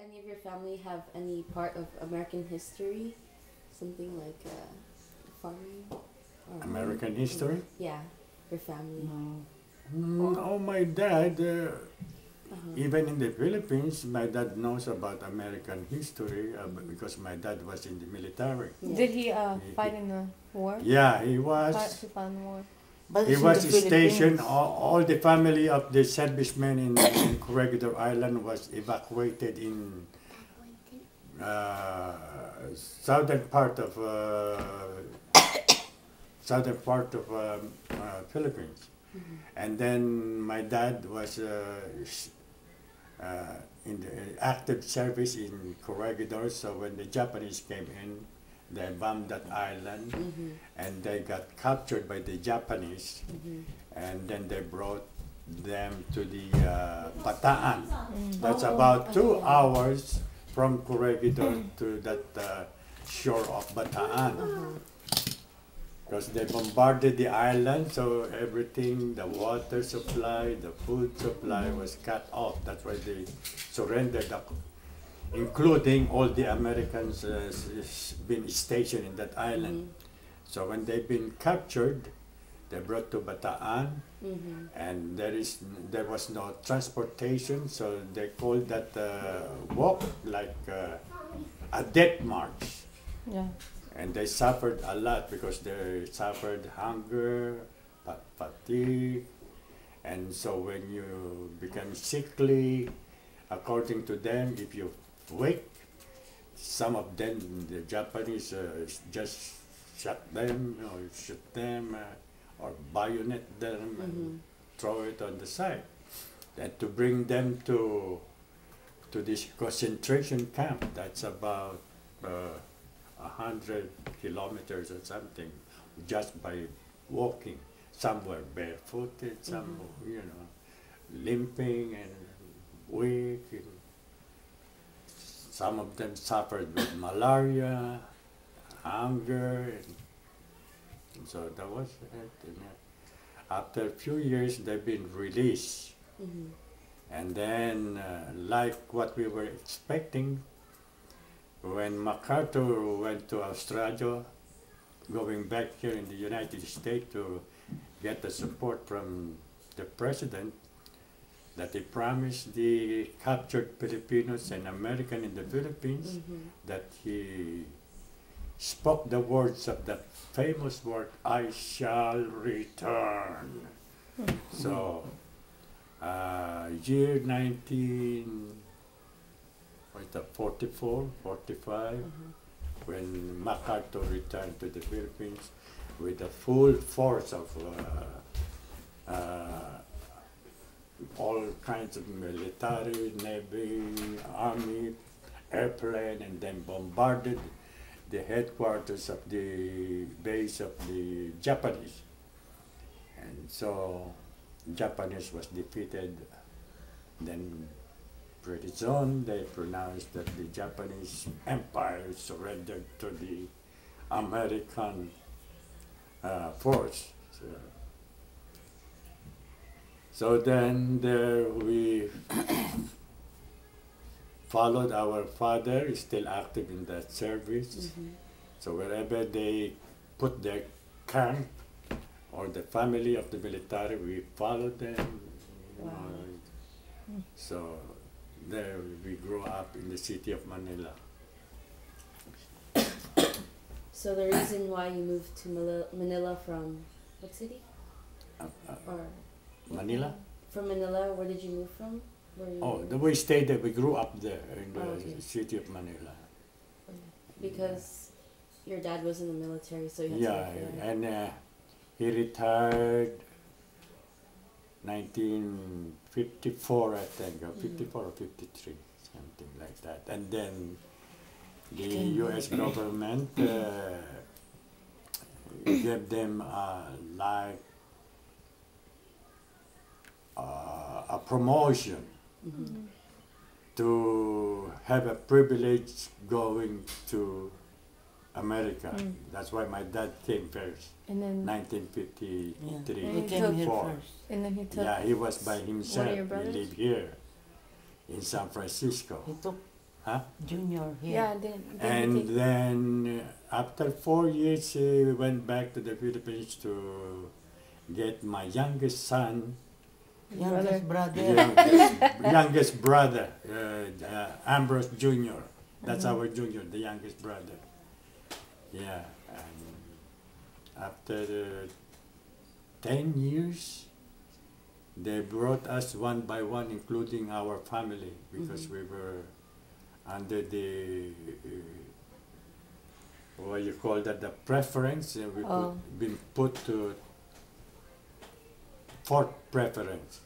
any of your family have any part of American history? Something like farming? Or American history? Yeah, your family. Oh, my dad, Uh-huh. even in the Philippines, my dad knows about American history because my dad was in the military. Yeah. Did he He- fight in the war? Yeah, he He was. fought in the war. But He it's in was the stationed. Philippines. All the family of the servicemen in Corregidor Island was evacuated in southern part of Philippines. Mhm. And then my dad was in the active service in Corregidor. So when the Japanese came in, they bombed that island, Mhm. and they got captured by the Japanese, Mhm. and then they brought them to the Bataan. That's Oh, about 2 yeah. hours from Corregidor to that shore of Bataan. Uh-huh. Because they bombarded the island, so everything, the water supply, the food supply was cut off. That's why they surrendered, including all the Americans been stationed in that island. So when they've been captured, they brought to Bataan, Mhm. and there was no transportation, so they called that walk like a death march. Yeah. And they suffered a lot because they suffered hunger, fatigue, and so when you become sickly, according to them, if you weak, some of them, the Japanese just shot them, or shoot them, or bayonet them, and throw it on the side. And to bring them to this concentration camp, that's about 100 kilometers or something, just by walking. Some were barefooted, some limping and weak. And some of them suffered with malaria, hunger, and so that was it. And, after a few years, they've been released. Mhm. And then, like what we were expecting, when MacArthur went to Australia, going back here in the United States to get the support from the president, that he promised the captured Filipinos and American in the Philippines that he spoke the words of that famous word, "I shall return." So, year 1944, 45, when MacArthur returned to the Philippines with the full force of all kinds of military, navy, army, airplane, and then bombarded the headquarters of the base of the Japanese. And so Japanese was defeated. Then pretty soon they pronounced that the Japanese Empire surrendered to the American force. So then there we followed our father, is still active in that service. So wherever they put their camp or the family of the military, we followed them. Wow. So there we grew up in the city of Manila. So the reason why you moved to Manila from what city? Or Manila? from Manila, where did you move from? Where you Oh, we stayed there. We grew up there in the okay. city of Manila. Because your dad was in the military, so you had Yeah, to move there. and he retired 1954, I think, or 54 or 53, something like that. And then the U.S. government gave them like a promotion to have a privilege going to America. That's why my dad came first, And then 1953. Yeah. He came here Four. first. and then he took Yeah, he was by himself. your He brothers? lived here in San Francisco. He took Huh? Junior here. Yeah, then he And came. then after 4 years, we went back to the Philippines to get my youngest son, Youngest brother. youngest brother, Ambrose Jr. That's Mhm. our junior, the youngest brother. Yeah, and after 10 years, they brought us one by one, including our family, because we were under the what you call that, the preference, and we Oh. been put to fourth preference.